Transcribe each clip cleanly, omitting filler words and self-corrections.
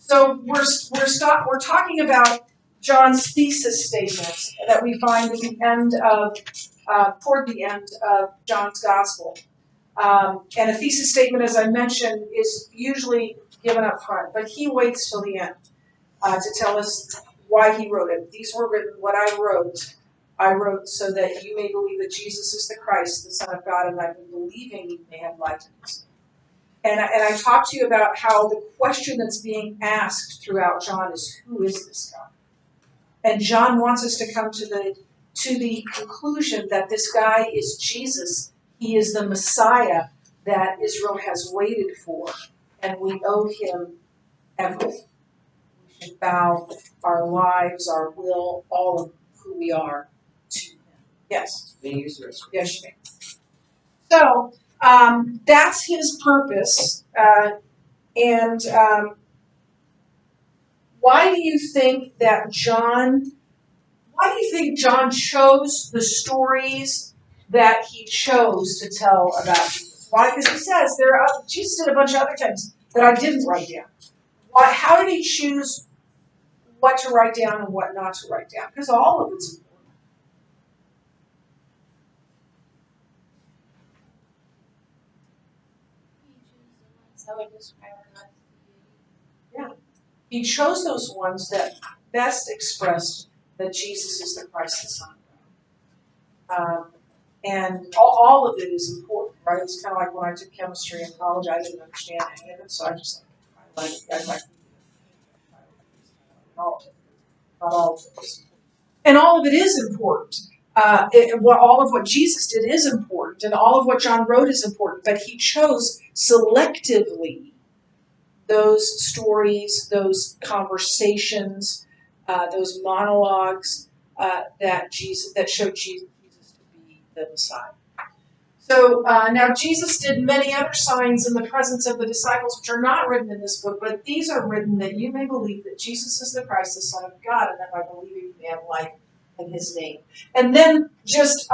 So we're talking about John's thesis statement that we find at the end of toward the end of John's gospel. And a thesis statement, as I mentioned, is usually given up front, but he waits till the end to tell us why he wrote it. These were written, what I wrote so that you may believe that Jesus is the Christ, the Son of God, and that in believing you may have life in his name. And I talked to you about how the question that's being asked throughout John is, who is this guy? And John wants us to come to the conclusion that this guy is Jesus. He is the Messiah that Israel has waited for, and we owe him everything. We should bow our lives, our will, all of who we are to him. Yes? Yes, you may. So, that's his purpose. And why do you think John chose the stories that he chose to tell about Jesus? Why? Because he says Jesus did a bunch of other things that I didn't write down. Why? How did he choose what to write down and what not to write down? Because all of it's important. Yeah. He chose those ones that best expressed that Jesus is the Christ, the Son of God. And all of it is important, right? It's kind of like when I took chemistry in college, I didn't understand any of it, so I just like all of it. Not all of it is important. And all of it is important. All of what Jesus did is important, and all of what John wrote is important, but he chose selectively those stories, those conversations, those monologues that showed Jesus to be the Messiah. So now Jesus did many other signs in the presence of the disciples, which are not written in this book, but these are written that you may believe that Jesus is the Christ, the Son of God, and that by believing you may have life in his name. And then just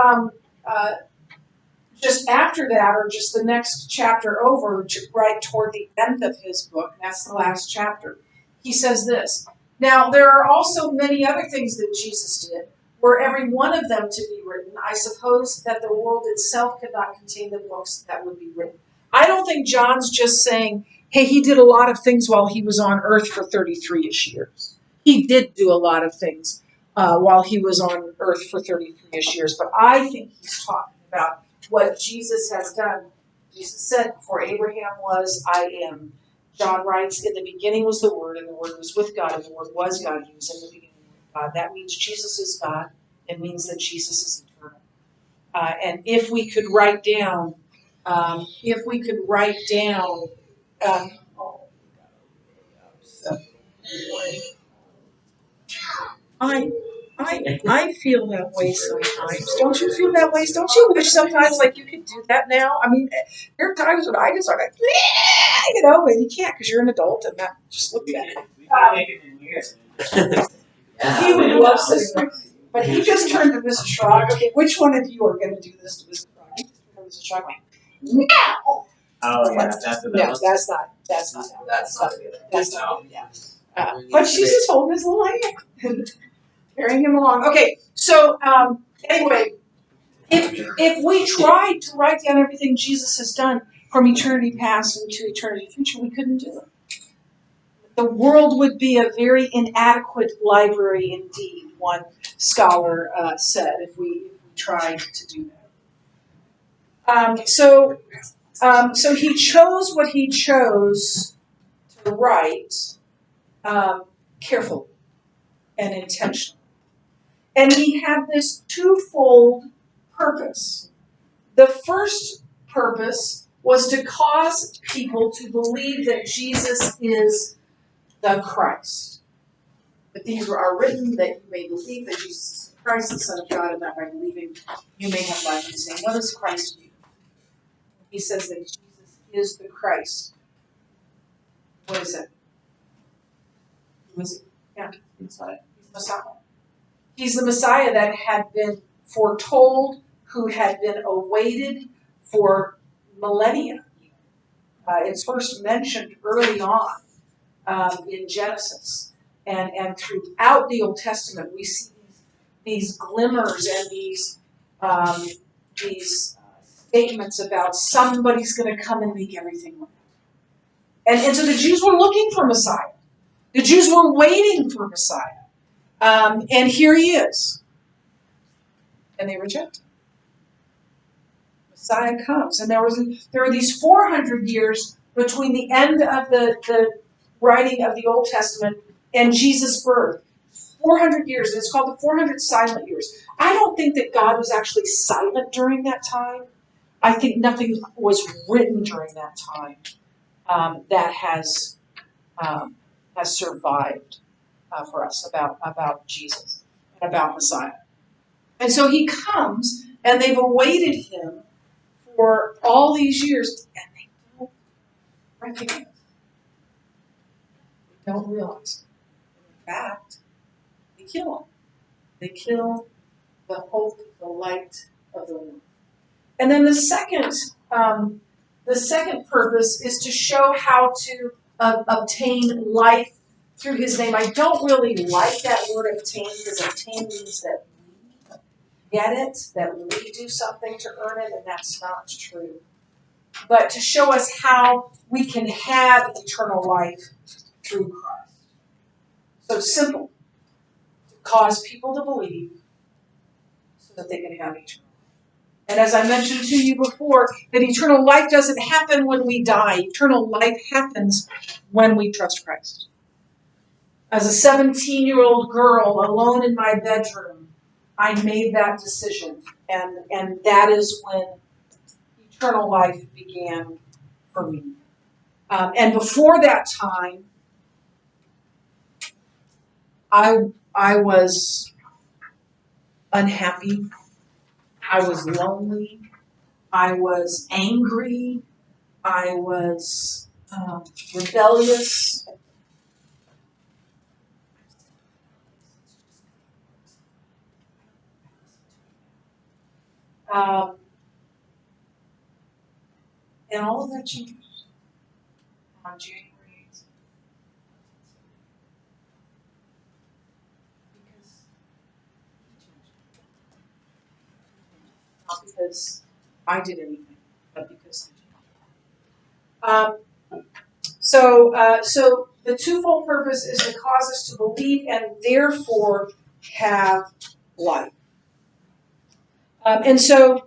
after that, or just the next chapter over, right toward the end of his book, that's the last chapter, he says this. Now, there are also many other things that Jesus did. Were every one of them to be written, I suppose that the world itself could not contain the books that would be written. I don't think John's just saying, hey, he did a lot of things while he was on earth for 33-ish years. He did do a lot of things while he was on earth for 33-ish years, but I think he's talking about what Jesus has done. Jesus said, before Abraham was, I am. John writes, in the beginning was the Word, and the Word was with God, and the Word was God. He was in the beginning with God. That means Jesus is God. It means that Jesus is eternal. And if we could write down, I feel that way sometimes. Don't you feel that way? Don't you wish sometimes like you could do that now? I mean, there are times when I just are like, but you can't because you're an adult and that just looks at it. He would love sitting next to you. But he just turned to Mrs. Schrog. Okay, which one of you are going to do this to Mrs. Schrog? Mrs. Schrog went, no! Oh, yeah, that's not. That's not good. That's not good, yeah. But she's just holding his little hand. Carrying him along. Okay, so anyway, if we tried to write down everything Jesus has done from eternity past into eternity future, we couldn't do it. The world would be a very inadequate library indeed, one scholar said, if we tried to do that. So he chose what he chose to write carefully and intentionally. And he had this twofold purpose. The first purpose was to cause people to believe that Jesus is the Christ. But these are written that you may believe that Jesus is the Christ, the Son of God, and that by believing you may have life in his name. What does Christ do? He says that Jesus is the Christ. What is it? Who is he? Yeah, he's the Messiah. He's the Messiah that had been foretold, who had been awaited for millennia. It's first mentioned early on in Genesis. And throughout the Old Testament, we see these glimmers and these statements about somebody's going to come and make everything right. And so the Jews were looking for Messiah. The Jews were waiting for Messiah. And here he is. And they reject him. Messiah comes. And there are these 400 years between the end of the writing of the Old Testament and Jesus' birth. 400 years. And it's called the 400 silent years. I don't think that God was actually silent during that time. I think nothing was written during that time that has survived for us about Jesus and about Messiah. And so he comes, and they've awaited him for all these years, and they don't recognize. They don't realize. In fact, they kill him. They kill the hope, the light of the world. And then the second purpose is to show how to obtain life through his name. I don't really like that word obtain, because obtain means that we get it, that we do something to earn it, and that's not true. But to show us how we can have eternal life through Christ. So simple. To cause people to believe so that they can have eternal life. And as I mentioned to you before, that eternal life doesn't happen when we die. Eternal life happens when we trust Christ. As a 17-year-old girl alone in my bedroom, I made that decision. And that is when eternal life began for me. And before that time, I was unhappy. I was lonely. I was angry. I was rebellious. And all of that changed on January 8th. Not because I did anything, but because so the twofold purpose is to cause us to believe and therefore have life. And so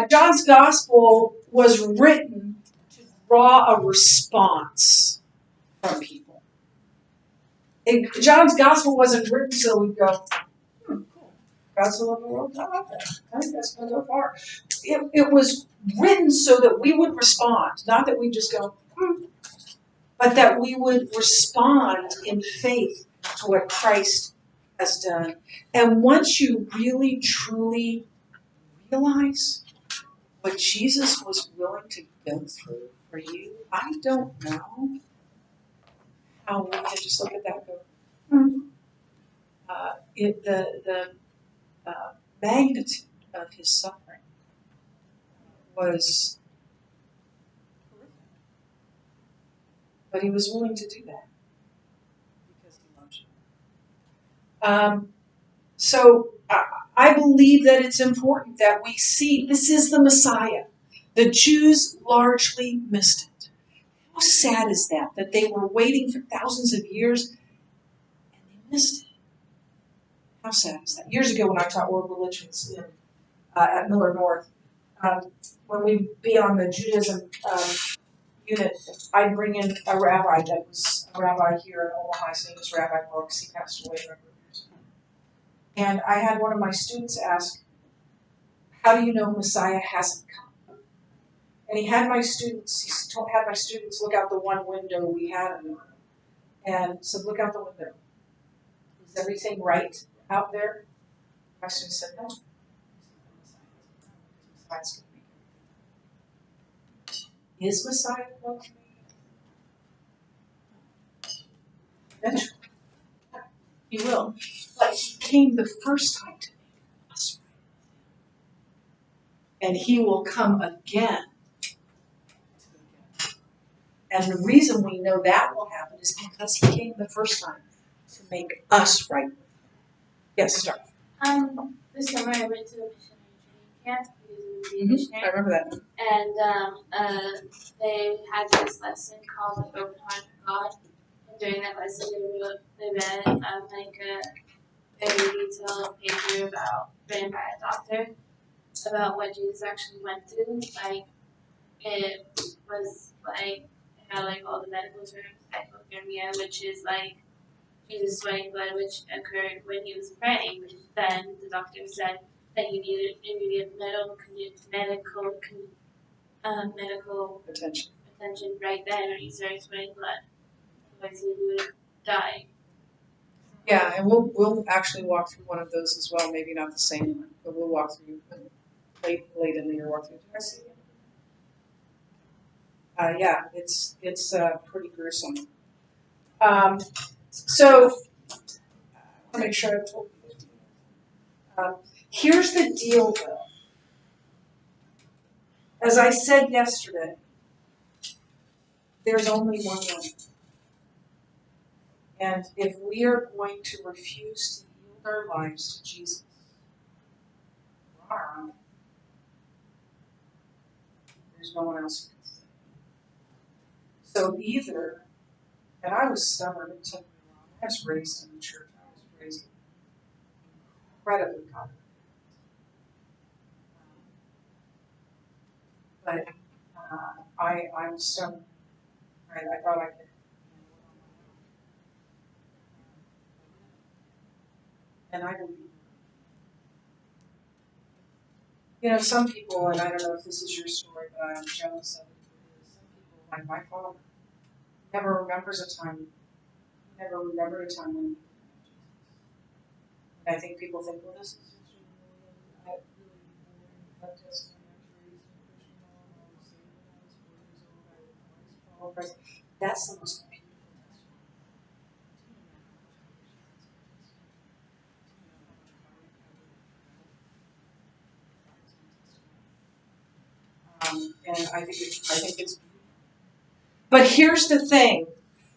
John's Gospel was written to draw a response from people. John's Gospel wasn't written so we'd go, cool. God so loved the world. I think that's going to go far. It was written so that we would respond, not that we just go, but that we would respond in faith to what Christ has done. And once you really, truly realize what Jesus was willing to go through for you, I don't know how we can just look at that and go, the magnitude of his suffering was horrific. But he was willing to do that because he loved you. So I believe that it's important that we see this is the Messiah. The Jews largely missed it. How sad is that? That they were waiting for thousands of years and they missed it. How sad is that? Years ago when I taught world religions at Miller North, when we'd be on the Judaism unit, I'd bring in a rabbi that was a rabbi here in Omaha. His name was Rabbi Brooks. He passed away a number of years ago. And I had one of my students ask, how do you know Messiah hasn't come? And he had my students look out the one window we had in the room and said, look out the window. Is everything right out there? My students said, no. Messiah's going to make everything. Is Messiah going to make it? Eventually. He will. But he came the first time to make us right. And he will come again. And the reason we know that will happen is because he came the first time to make us right. Yes, start. This summer I went to a missionary training camp because it was a missionary. I remember that. And they had this lesson called The Open Heart of God. And during that lesson they read like a very detailed paper written by a doctor about what Jesus actually went through. Like it was like it had like all the medical terms, hypothermia, which is like Jesus sweating blood, which occurred when he was praying, which then the doctor said that he needed immediate medical attention right then, or he started sweating blood. Otherwise, he would die. Yeah, and we'll actually walk through one of those as well. Maybe not the same one, but we'll walk through late in the year. Walk through. Yeah, it's pretty gruesome. So I want to make sure I told you. Here's the deal, though. As I said yesterday, there's only one way. And if we are going to refuse to yield our lives to Jesus, we're on our own. There's no one else who can say. So either, and I was stubborn and took me wrong. I was raised in the church. I was raised incredibly confident. But I was stubborn. Right? I thought I could. And I believe. You know, some people, and I don't know if this is your story, but I'm jealous of it. Some people, like my father, never remembers a time, never remembered a time when he didn't have Jesus. And I think people think, well, this is just really boring testimony. I was saved when I was 4 years old. I was followed Christ. That's the most beautiful testimony. And I think it's. But here's the thing.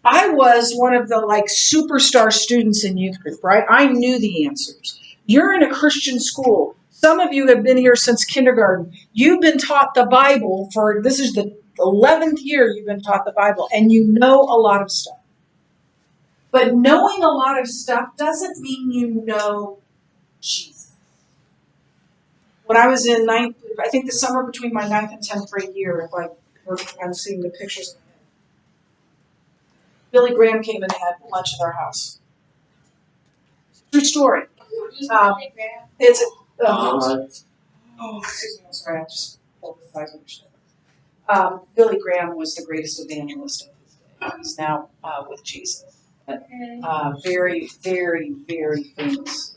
I was one of the like superstar students in youth group, right? I knew the answers. You're in a Christian school. Some of you have been here since kindergarten. You've been taught the Bible this is the 11th year you've been taught the Bible, and you know a lot of stuff. But knowing a lot of stuff doesn't mean you know Jesus. When I was in I think the summer between my 9th and 10th grade year, I'm seeing the pictures. Billy Graham came and had lunch at our house. True story. It's excuse me, I'm sorry, I just pulled the size of your stuff. Billy Graham was the greatest evangelist of his day. He's now with Jesus. But, very, very, very famous.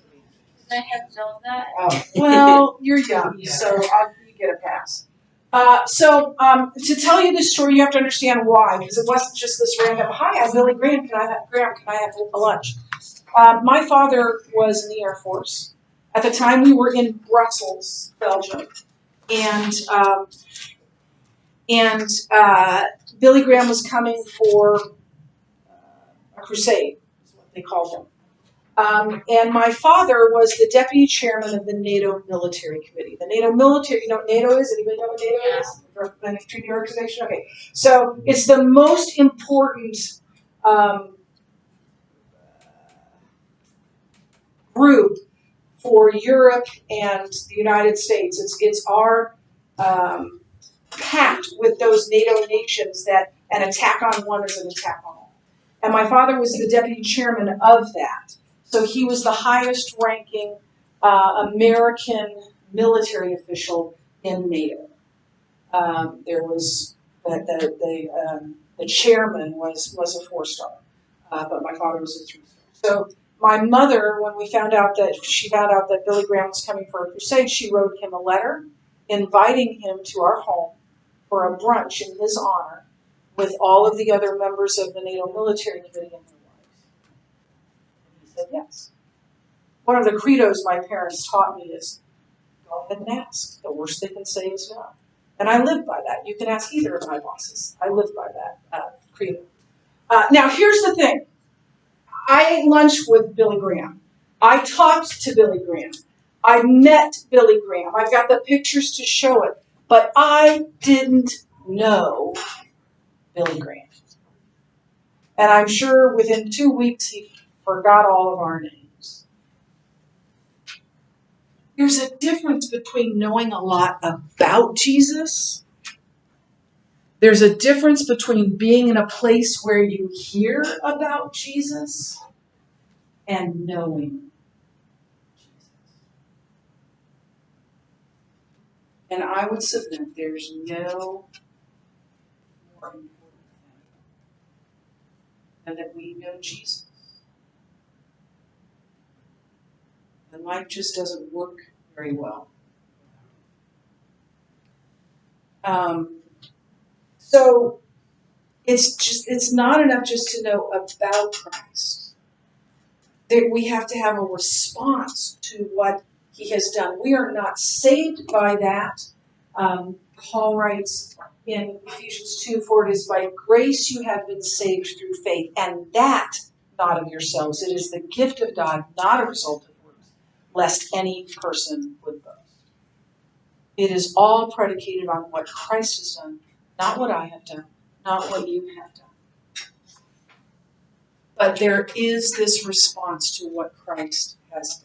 I have known that. Well, you're young, so you get a pass. To tell you this story, you have to understand why, because it wasn't just this random, hi, I'm Billy Graham, can I have a lunch? My father was in the Air Force. At the time, we were in Brussels, Belgium, and Billy Graham was coming for a crusade, is what they called him. And my father was the deputy chairman of the NATO Military Committee. The NATO Military, you know what NATO is? Anybody know what NATO is? The treaty organization? Okay. So it's the most important group for Europe and the United States. It's our pact with those NATO nations that an attack on one is an attack on all. And my father was the deputy chairman of that. So he was the highest ranking American military official in NATO. There was the chairman was a 4-star, but my father was a 3-star. So my mother, when she found out that Billy Graham was coming for a crusade, she wrote him a letter inviting him to our home for a brunch in his honor with all of the other members of the NATO Military Committee and their wives. And he said yes. One of the credos my parents taught me is, go ahead and ask. The worst they can say is no. And I live by that. You can ask either of my bosses. I live by that credo. Now, here's the thing. I ate lunch with Billy Graham. I talked to Billy Graham. I met Billy Graham. I've got the pictures to show it. But I didn't know Billy Graham. And I'm sure within 2 weeks he forgot all of our names. There's a difference between knowing a lot about Jesus. There's a difference between being in a place where you hear about Jesus and knowing Jesus. And I would submit there's no more important thing than that we know Jesus. And life just doesn't work very well. So it's not enough just to know about Christ. We have to have a response to what he has done. We are not saved by that. Paul writes in Ephesians 2, for it is by grace you have been saved through faith, and that not of yourselves. It is the gift of God, not a result of works, lest any person would boast. It is all predicated on what Christ has done, not what I have done, not what you have done. But there is this response to what Christ has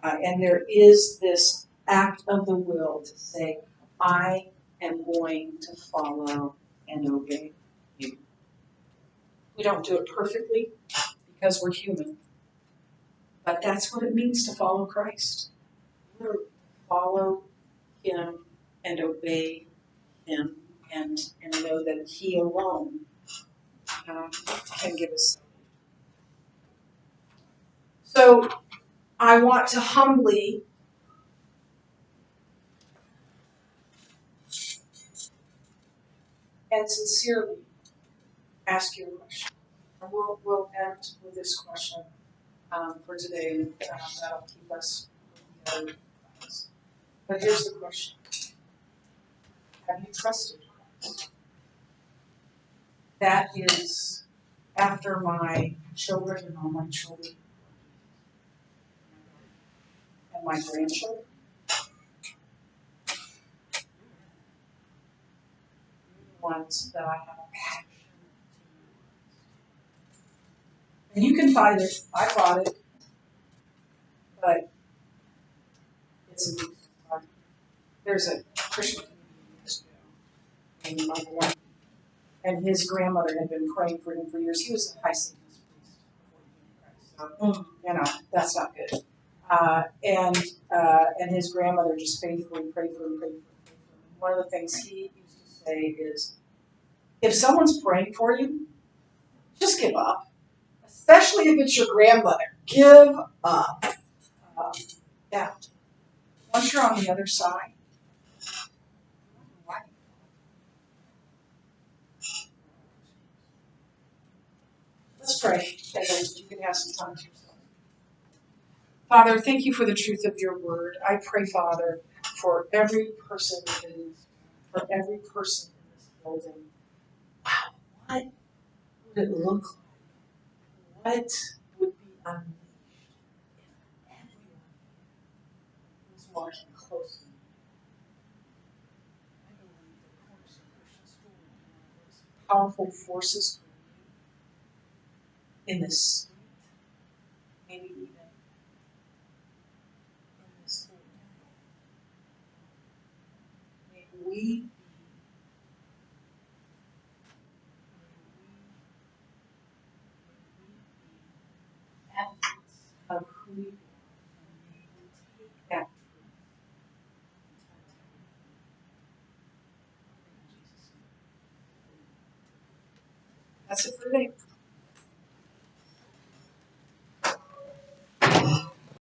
done. And there is this act of the will to say, I am going to follow and obey you. We don't do it perfectly because we're human. But that's what it means to follow Christ. Follow him and obey him and know that he alone can give us. So I want to humbly and sincerely ask you a question. And we'll end with this question for today, and that'll keep us with the other things. But here's the question. Have you trusted Christ? That is after my children and all my children and my grandchildren. Ones that I have a passion. And you can find it. I bought it. But it's a there's a Christian named Michael White, and his grandmother had been praying for him for years. He was a high Satanist priest before he came to Christ, so you know that's not good. And his grandmother just faithfully prayed for him, prayed for him, prayed for him. One of the things he used to say is, if someone's praying for you, just give up. Especially if it's your grandmother, give up. Yeah. Once you're on the other side, let's pray, and then you can have some time to yourself. Father, thank you for the truth of your word. I pray, Father, for every person for every person in this building. Wow, what would it look like? What would be unleashed if everyone was walking closely? I believe the Cornerstone Christian School is one of those powerful forces in this street, maybe even in this whole world. May we be evidence of who you are, and may we take that truth and tell it in Jesus' name. That's it for today.